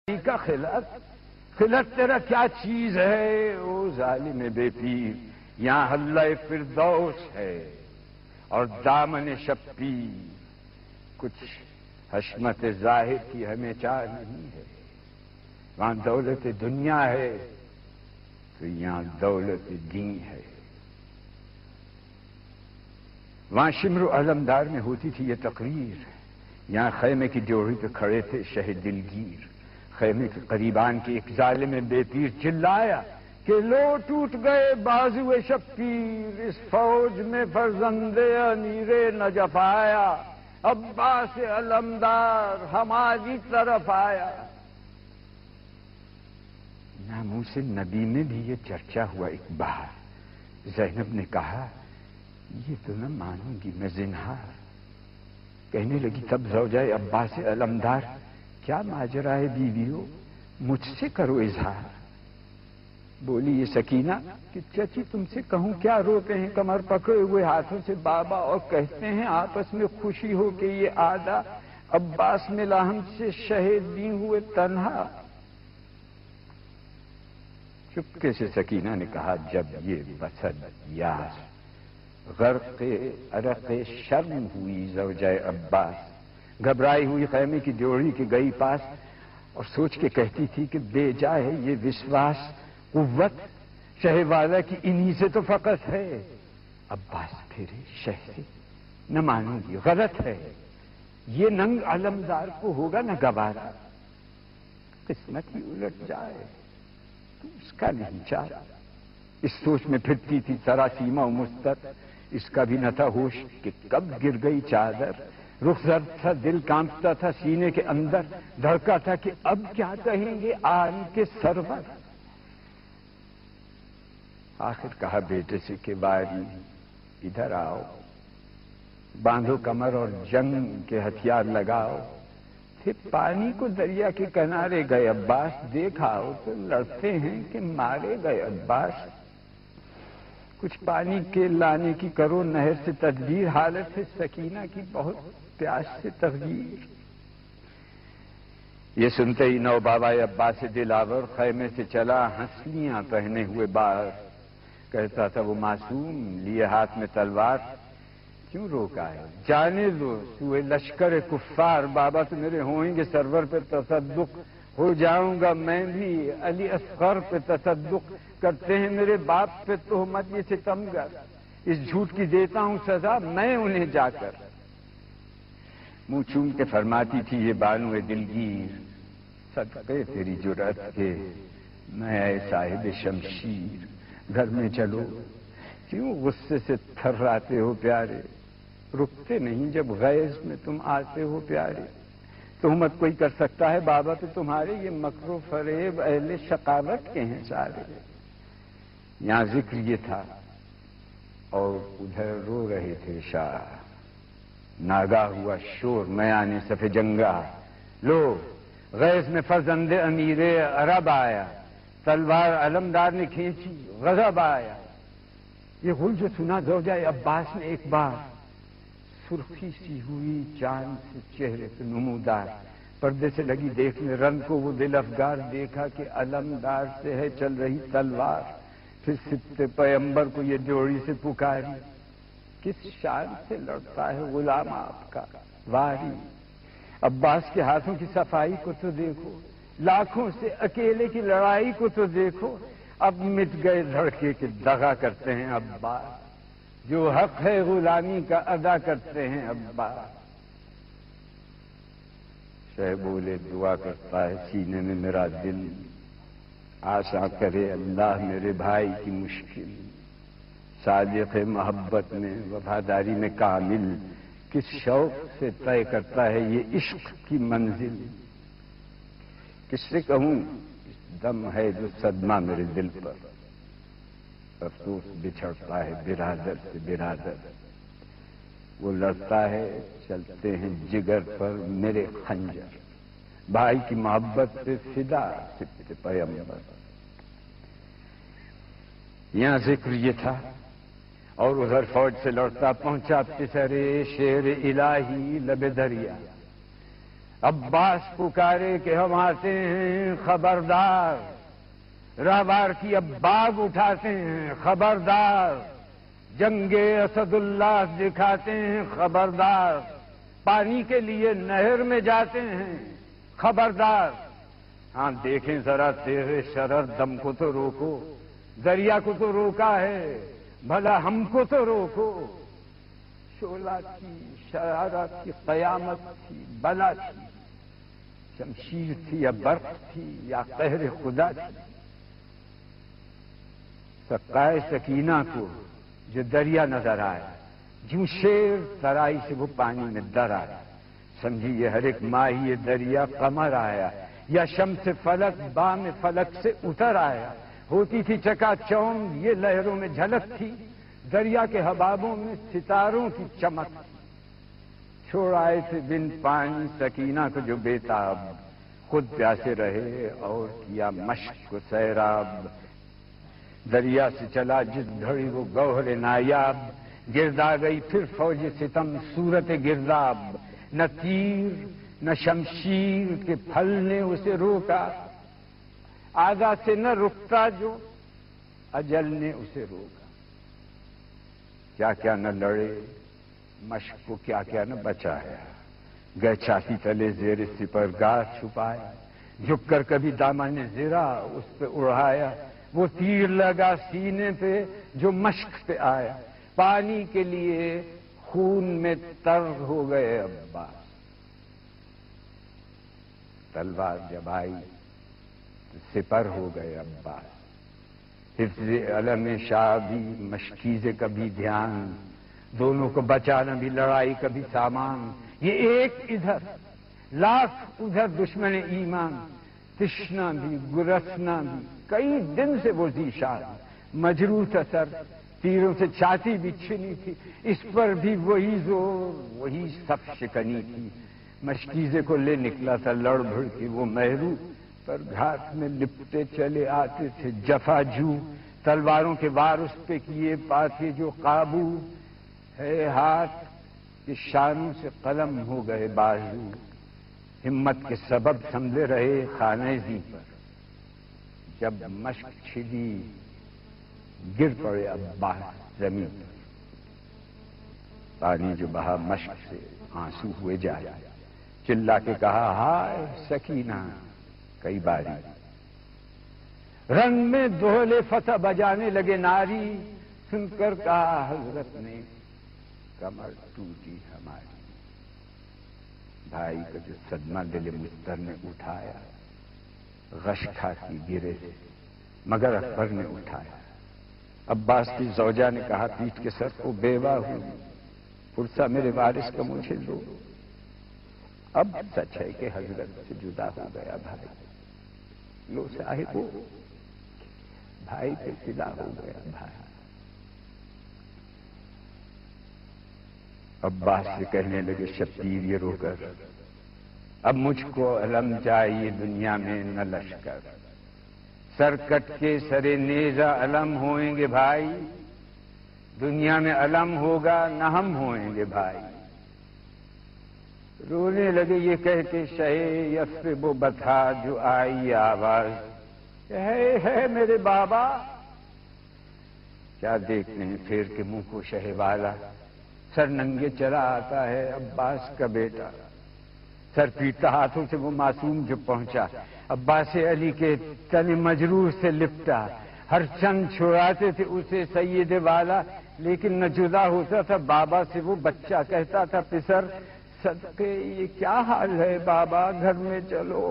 کا خلت تیرا کیا چیز ہے او ظالم بے پیر، یہاں حلہ فردوس ہے اور دامن شبی، کچھ حشمت ظاہر کی ہمیں چاہ نہیں ہے۔ وہاں دولت دنیا ہے تو یہاں دولت دین ہے۔ وہاں شمر و علمدار میں ہوتی تھی یہ تقریر، یہاں خیمے کی ڈیوڑی پہ کھڑے تھے شہ دلگیر۔ خیمے کے قریبان کی ایک ظالم بے پیر چلایا کہ لو ٹوٹ گئے بازو شبیر، اس فوج میں فرزند امیر نجف آیا، عباس علمدار ہماری طرف آیا۔ ناموس نبی میں بھی یہ چرچا ہوا ایک بار۔ زینب نے کہا یہ تو نہ مانوں گی میں زنہار۔ کہنے لگی تب زوجہ عباس علمدار کیا ماجرا ہے بیویو، مجھ سے کرو اظہار۔ بولی یہ سکینہ کہ چچی تم سے کہوں کیا، روتے ہیں کمر پکڑے ہوئے ہاتھوں سے بابا اور کہتے ہیں آپس میں خوشی ہو کہ یہ آدھا عباس ملا ہم سے شہید دی ہوئے تنہا۔ چپکے سے سکینہ نے کہا جب یہ بسد یاس غرق عرق شرم ہوئی زوجہ عباس، گھبرائی ہوئی خیمے کی ڈیوڑی کے گئی پاس اور سوچ کے کہتی تھی کہ بے جا ہے یہ وشواس، قوت شہ والا کی انہی سے تو فقط ہے۔ عباس پھرے شہ سے نہ مانوں گی غلط ہے، یہ ننگ علمدار کو ہوگا نہ گوارا، قسمت ہی الٹ جائے تو اس کا نہیں چارہ۔ اس سوچ میں پھرتی تھی سراسیمہ و مستر، اس کا بھی نہ تھا ہوش کہ کب گر گئی چادر۔ رخ زرد تھا دل کانپتا تھا سینے کے اندر، دھڑکا تھا کہ اب کیا کہیں گے آن کے سرور۔ آخر کہا بیٹے سے کہ واری ادھر آؤ، باندھو کمر اور جنگ کے ہتھیار لگاؤ۔ پھر پانی کو دریا کے کنارے گئے عباس، دیکھاؤ تو لڑتے ہیں کہ مارے گئے عباس۔ کچھ پانی کے لانے کی کرو نہر سے تدبیر، حالت سے سکینہ کی بہت پیاس سے تغیر۔ یہ سنتے ہی نو بابا عباس دلاور خیمے سے چلا ہنسلیاں پہنے ہوئے باہر۔ کہتا تھا وہ معصوم لیے ہاتھ میں تلوار، کیوں روکا ہے جانے دو سوئے لشکر کفار۔ بابا تو میرے ہوئیں گے سرور پہ تصدق، ہو جاؤں گا میں بھی علی اصغر پہ تصدق۔ کرتے ہیں میرے باپ پہ تہمت یہ ستمگر، اس جھوٹ کی دیتا ہوں سزا میں انہیں جا کر۔ منہ چوم کے فرماتی تھی یہ بانو دلگیر، صدقے تیری جرأت کے میں اے صاحب شمشیر۔ گھر میں چلو، کیوں غصے سے تھراتے ہو پیارے، رکتے نہیں جب غیظ میں تم آتے ہو پیارے۔ تہمت کوئی کر سکتا ہے بابا پہ تمہارے، یہ مکر و فریب اہل شقاوت کے ہیں سارے۔ یہاں ذکر یہ تھا اور ادھر رو رہے تھے شاہ۔ ناگاہ ہوا شور میان صف جنگا، لو غیظ میں فرزند امیر عرب آیا، تلوار علمدار نے کھینچی غضب آیا۔ یہ غل جو سنا زوجہ عباس نے ایک بار، سرخی سی ہوئی چاند سے چہرے پہ نمودار، پردے سے لگی دیکھنے رن کو وہ دل افگار، دیکھا کہ علمدار سے ہے چل رہی تلوار۔ پھر سبتے پیمبر کو یہ ڈیوڑی سے پکاری، کس شان سے لڑتا ہے غلام آپ کا واری۔ عباس کے ہاتھوں کی صفائی کو تو دیکھو، لاکھوں سے اکیلے کی لڑائی کو تو دیکھو۔ اب مٹ گئے لڑکے کے دغا کرتے ہیں عباس، جو حق ہے غلامی کا ادا کرتے ہیں عباس۔ شہ بولے دعا کرتا ہے سینے میں میرا دل، آسا کرے اللہ میرے بھائی کی مشکل۔ صادق محبت میں وفاداری میں کامل، کس شوق سے طے کرتا ہے یہ عشق کی منزل۔ کس سے کہوں دم ہے جو صدمہ میرے دل پر، افسوس بچھڑتا ہے برادر سے برادر۔ وہ لڑتا ہے چلتے ہیں جگر پر میرے خنجر، بھائی کی محبت پہ فدا سبت پیمبر۔ یہاں ذکر یہ تھا اور ادھر فوج سے لڑتا پہنچا پسرے شیر الہی لب دریا۔ عباس پکارے کہ ہم آتے ہیں خبردار، راہبار کی اب باغ اٹھاتے ہیں خبردار، جنگ اسد اللہ دکھاتے ہیں خبردار، پانی کے لیے نہر میں جاتے ہیں خبردار۔ ہاں دیکھیں ذرا تیرے شرر دم کو تو روکو، دریا کو تو روکا ہے، بھلا ہم کو تو روکو۔ شعلہ تھی، شرارت کی قیامت تھی، بلا تھی، شمشیر تھی یا برق تھی یا قہر خدا تھی۔ سقائے سکینہ کو جو دریا نظر آیا، جو شیر ترائی سے وہ پانی میں در آیا، سمجھیے ہر ایک ماہی دریا قمر آیا یا شمس فلک بام فلک سے اتر آیا۔ ہوتی تھی چکا چوند یہ لہروں میں جھلک تھی، دریا کے حبابوں میں ستاروں کی چمک تھی۔ چھوڑ آئے تھے بن پانی سکینہ کو جو بےتاب، خود پیاسے رہے اور کیا مشق کو سیراب۔ دریا سے چلا جس گھڑی وہ گوہر نایاب، گردا گئی پھر فوج ستم صورت گرداب۔ نہ تیر نہ شمشیر کے پھل نے اسے روکا، آگا سے نہ رکتا جو اجل نے اسے روکا۔ کیا کیا نہ لڑے مشق کو، کیا کیا نہ بچایا، گئے چھاتی تلے زیر سپرگاہ چھپایا، جھک کر کبھی دامن زرا اس پہ اڑایا۔ وہ تیر لگا سینے پہ جو مشق پہ آیا، پانی کے لیے خون میں تر ہو گئے عباس۔ تلوار جب آئی تو سپر ہو گئے عباس۔ حفظ علم شاہ بھی مشکیزے کبھی دھیان، دونوں کو بچانا بھی لڑائی کبھی سامان۔ یہ ایک ادھر لاکھ ادھر دشمن ایمان، تشنا بھی گرسنا بھی کئی دن سے وہ ذیشان۔ مجروح اثر تیروں سے چھاتی بھی چھنی تھی، اس پر بھی وہی زور وہی سب شکنی تھی۔ مشکیزے کو لے نکلا تھا لڑ بھڑ کے وہ مہرو، پر گھاٹ میں لپٹے چلے آتے تھے جفا جو۔ تلواروں کے وار اس پہ کیے پاتے جو قابو، ہے ہاتھ کہ شانوں سے قلم ہو گئے بازو۔ ہمت کے سبب سمجھے رہے خانہ زی پر، جب مشق چھدی گر پڑے عباس زمین پر۔ پانی جو بہا مشق سے آنسو ہوئے جائے، چلا کے کہا ہائے سکینہ کئی باری۔ رنگ میں دہلے فتح بجانے لگے ناری، سن کر کہا حضرت نے کمر ٹوٹی ہماری۔ بھائی کا جو صدمہ دل مستر نے اٹھایا، غش کھاتی گرے مگر اکبر نے اٹھایا۔ عباس کی زوجہ نے کہا پیٹ کے سر کو بیوہ ہوئی، پرسا میرے وارث کا مجھے دو۔ اب سچ ہے کہ حضرت سے جدا ہو گیا بھائی، لو صاحب بھائی پہ فدا ہو گیا بھائی۔ عباس سے کہنے لگے شبیر یہ رو کر، اب مجھ کو علم چاہیے دنیا میں نہ لشکر، سر کٹ کے سرے نیزہ علم ہوئیں گے بھائی، دنیا میں علم ہوگا نہ ہم ہوئیں گے بھائی۔ رونے لگے یہ کہہ کے شہ یثرب و بتا جو آئی آواز، ہے میرے بابا۔ کیا دیکھتے ہیں پھیر کے منہ کو شہ والا، سر ننگے چلا آتا ہے عباس کا بیٹا۔ سر پیٹتا ہاتھوں سے وہ معصوم جو پہنچا، عباس علی کے تن مجروح سے لپٹا۔ ہر چند چھڑاتے تھے اسے سید والا، لیکن نہ جدا ہوتا تھا بابا سے وہ بچہ۔ کہتا تھا پسر صدقے یہ کیا حال ہے بابا، گھر میں چلو،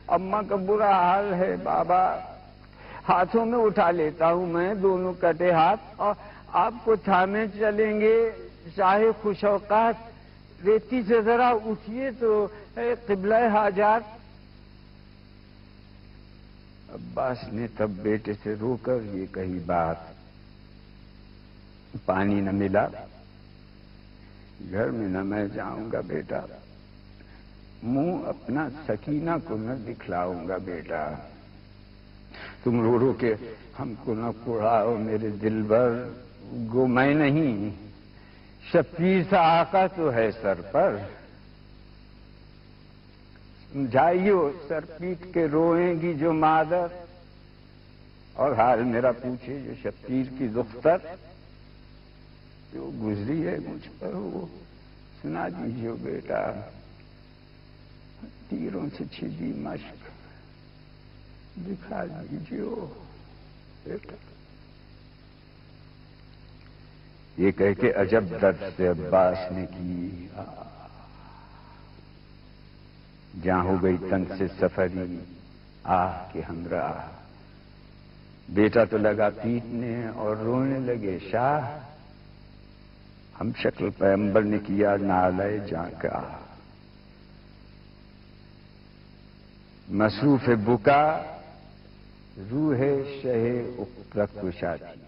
اماں کا برا حال ہے بابا۔ ہاتھوں میں اٹھا لیتا ہوں میں دونوں کٹے ہاتھ، اور آپ کو تھامے چلیں گے شاہ خوش اوقات۔ ریتی سے ذرا اٹھیے تو قبلہ حاجات۔ عباس نے تب بیٹے سے رو کر یہ کہی بات، پانی نہ ملا گھر میں نہ میں جاؤں گا بیٹا، منہ اپنا سکینہ کو نہ دکھلاؤں گا بیٹا۔ تم رو رو کے ہم کو نہ کڑاؤ میرے دل بھر، گو میں نہیں شبیر سا آقا تو ہے سر پر۔ جائیو سر پیٹ کے روئیں گی جو مادر، اور حال میرا پوچھے جو شبیر کی دختر جو گزری ہے مجھ پر، وہ سنا دیجیے بیٹا، تیروں سے چھدی مشق دکھا دیجیے بیٹا۔ یہ کہہ کے عجب درد سے عباس نے کی جہاں ہو گئی تن سے سفری آہ کے ہمراہ۔ بیٹا تو لگا پیٹنے اور رونے لگے، شاہ ہم شکل پیغمبر نے کیا نالے جاں کا، مصروف بکا روح شہ اخرت گشا تھی۔